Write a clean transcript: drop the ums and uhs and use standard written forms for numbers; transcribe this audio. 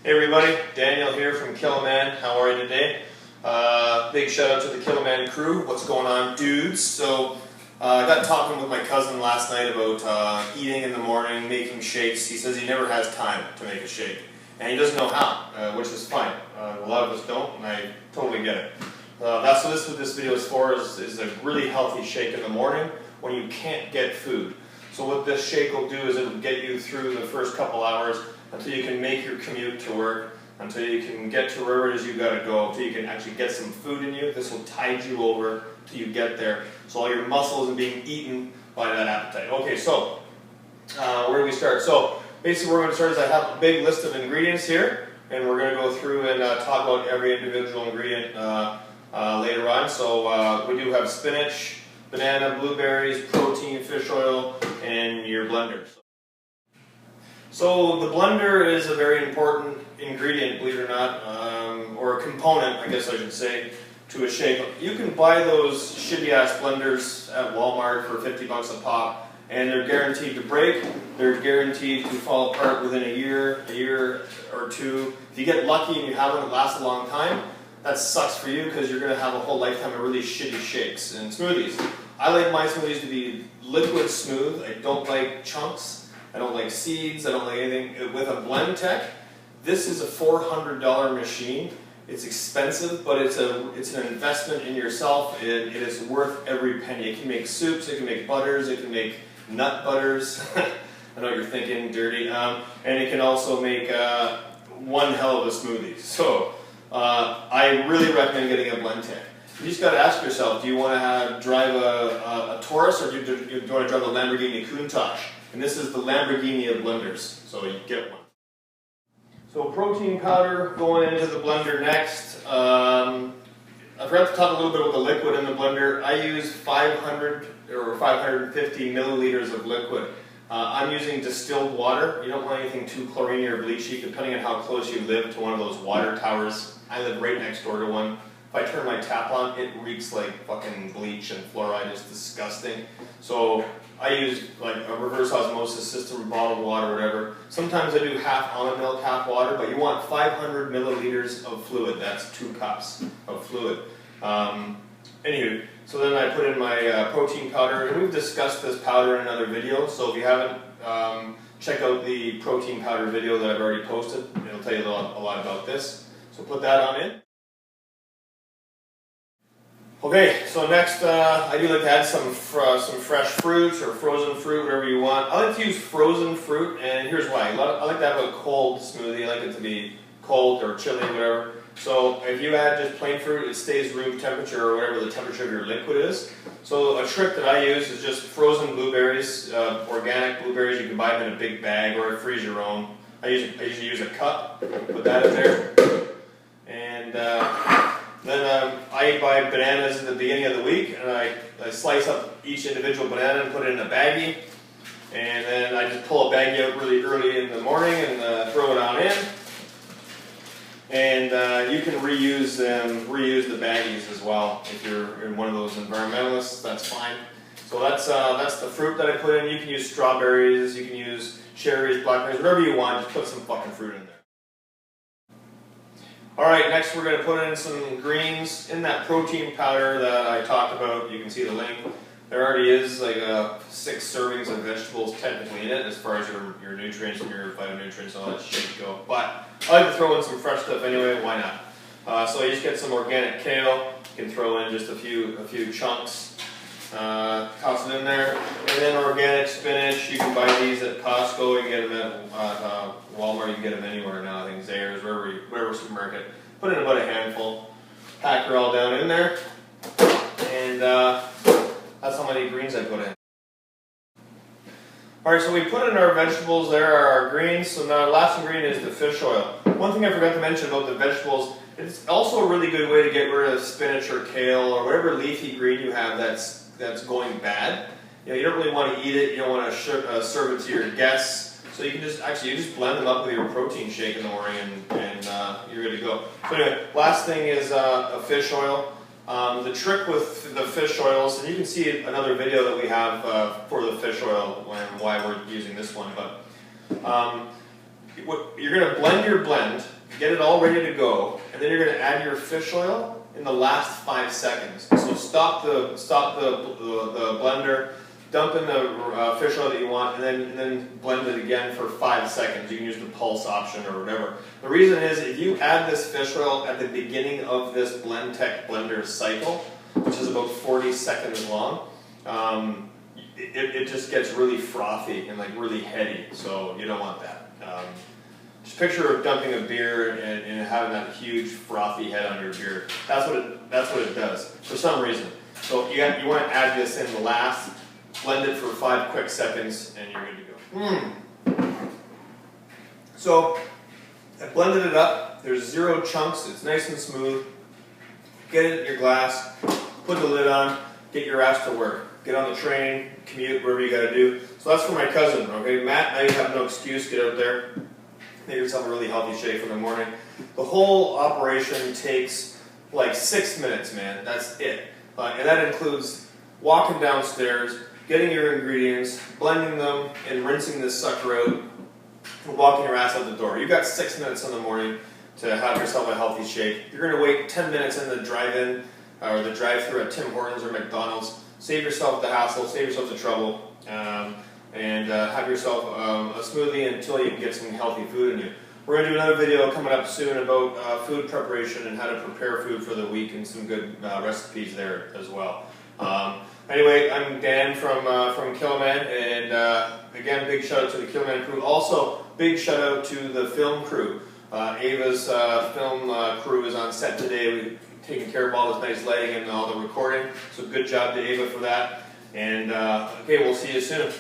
Hey everybody, Daniel here from Killaman. How are you today? Big shout out to the Killaman crew. What's going on, dudes? So I got talking with my cousin last night about eating in the morning, making shakes. He says he never has time to make a shake, and he doesn't know how, which is fine. A lot of us don't, and I totally get it. That's what this video is for, is a really healthy shake in the morning when you can't get food. So what this shake will do is it'll get you through the first couple hours until you can make your commute to work, until you can get to wherever it is you gotta go, until you can actually get some food in you. This will tide you over till you get there, so all your muscle isn't being eaten by that appetite. Okay, so where do we start? So basically where we're going to start is I have a big list of ingredients here, and we're going to go through and talk about every individual ingredient later on. So we do have spinach, banana, blueberries, protein, fish oil, and your blender. So the blender is a very important ingredient, believe it or not, or a component, I guess I should say, to a shake. You can buy those shitty ass blenders at Walmart for 50 bucks a pop, and they're guaranteed to break. They're guaranteed to fall apart within a year or two. If you get lucky and you have one that lasts a long time, that sucks for you because you're going to have a whole lifetime of really shitty shakes and smoothies. I like my smoothies to be liquid smooth. I don't like chunks. I don't like seeds. I don't like anything. With a blend tech, this is a $400 machine. It's expensive, but it's an investment in yourself. It is worth every penny. It can make soups. It can make butters. It can make nut butters. I know what you're thinking, dirty. And it can also make one hell of a smoothie. So I really recommend getting a blend tech. You just got to ask yourself: do you want to drive a Taurus, or do you want to drive a Lamborghini Countach? And this is the Lamborghini of blenders, so you get one. So protein powder going into the blender next. I forgot to talk a little bit about the liquid in the blender. I use 500 or 550 milliliters of liquid. I'm using distilled water. You don't want anything too chlorine or bleachy, depending on how close you live to one of those water towers. I live right next door to one. If I turn my tap on, it reeks like fucking bleach and fluoride. It's disgusting. So I use like a reverse osmosis system, bottled water, whatever. Sometimes I do half almond milk, half water, but you want 500 milliliters of fluid. That's 2 cups of fluid. Anywho, so then I put in my protein powder, and we've discussed this powder in another video. So if you haven't, check out the protein powder video that I've already posted. It'll tell you a lot about this. So put that on in. Okay, so next I do like to add some fresh fruits or frozen fruit, whatever you want. I like to use frozen fruit, and here's why. I like to have a cold smoothie. I like it to be cold or chilly, whatever. So if you add just plain fruit, it stays room temperature or whatever the temperature of your liquid is. So a trick that I use is just frozen blueberries, organic blueberries. You can buy them in a big bag or freeze your own. I usually use a cup, put that in there, and then I buy bananas at the beginning of the week, and I slice up each individual banana and put it in a baggie, and then I just pull a baggie out really early in the morning and throw it on in. And you can reuse the baggies as well. If you're in one of those environmentalists, that's fine. So that's the fruit that I put in. You can use strawberries, you can use cherries, blackberries, whatever you want. Just put some fucking fruit in there. Alright, next we're going to put in some greens in that protein powder that I talked about. You can see the link. There already is like 6 servings of vegetables technically in it as far as your nutrients and your phytonutrients and all that shit go. But I like to throw in some fresh stuff anyway, why not? So you just get some organic kale. You can throw in just a few chunks. Toss it in there. And then organic spinach. You can buy these at Costco. You can get them at Walmart. You can get them anywhere now. I think Zayre's, wherever supermarket. Put in about a handful. Pack her all down in there. And that's how many greens I put in. Alright, so we put in our vegetables. There are our greens. So now the last ingredient is the fish oil. One thing I forgot to mention about the vegetables, it's also a really good way to get rid of spinach or kale or whatever leafy green you have that's going bad. You know, you don't really want to eat it. You don't want to serve it to your guests. So you can just blend them up with your protein shake in the morning, and you're good to go. So anyway, last thing is a fish oil. The trick with the fish oils, and you can see another video that we have for the fish oil and why we're using this one, but you're going to blend your blend get it all ready to go, and then you're going to add your fish oil in the last 5 seconds. So stop the blender, dump in the fish oil that you want, and then blend it again for 5 seconds. You can use the pulse option or whatever. The reason is, if you add this fish oil at the beginning of this BlendTech blender cycle, which is about 40 seconds long, it just gets really frothy and like really heady, so you don't want that. Just picture dumping a beer and having that huge frothy head on your beer. That's what it does for some reason. So you want to add this in the last, blend it for 5 quick seconds, and you're good to go. So I blended it up. There's 0 chunks. It's nice and smooth. Get it in your glass. Put the lid on. Get your ass to work. Get on the train. Commute, wherever you got to do. So that's for my cousin. Okay, Matt, now you have no excuse. Get out there. Make yourself a really healthy shake for the morning. The whole operation takes like 6 minutes, man. That's it. And that includes walking downstairs, getting your ingredients, blending them, and rinsing this sucker out, and walking your ass out the door. You've got 6 minutes in the morning to have yourself a healthy shake. You're going to wait 10 minutes in the drive-in or the drive-thru at Tim Hortons or McDonald's. Save yourself the hassle, save yourself the trouble. And have yourself a smoothie until you can get some healthy food in you. We're going to do another video coming up soon about food preparation and how to prepare food for the week, and some good recipes there as well. Anyway, I'm Dan from Killaman, and again, big shout out to the Killaman crew. Also, big shout out to the film crew. Ava's film crew is on set today. We've taken care of all this nice lighting and all the recording, so good job to Ava for that. And okay, we'll see you soon.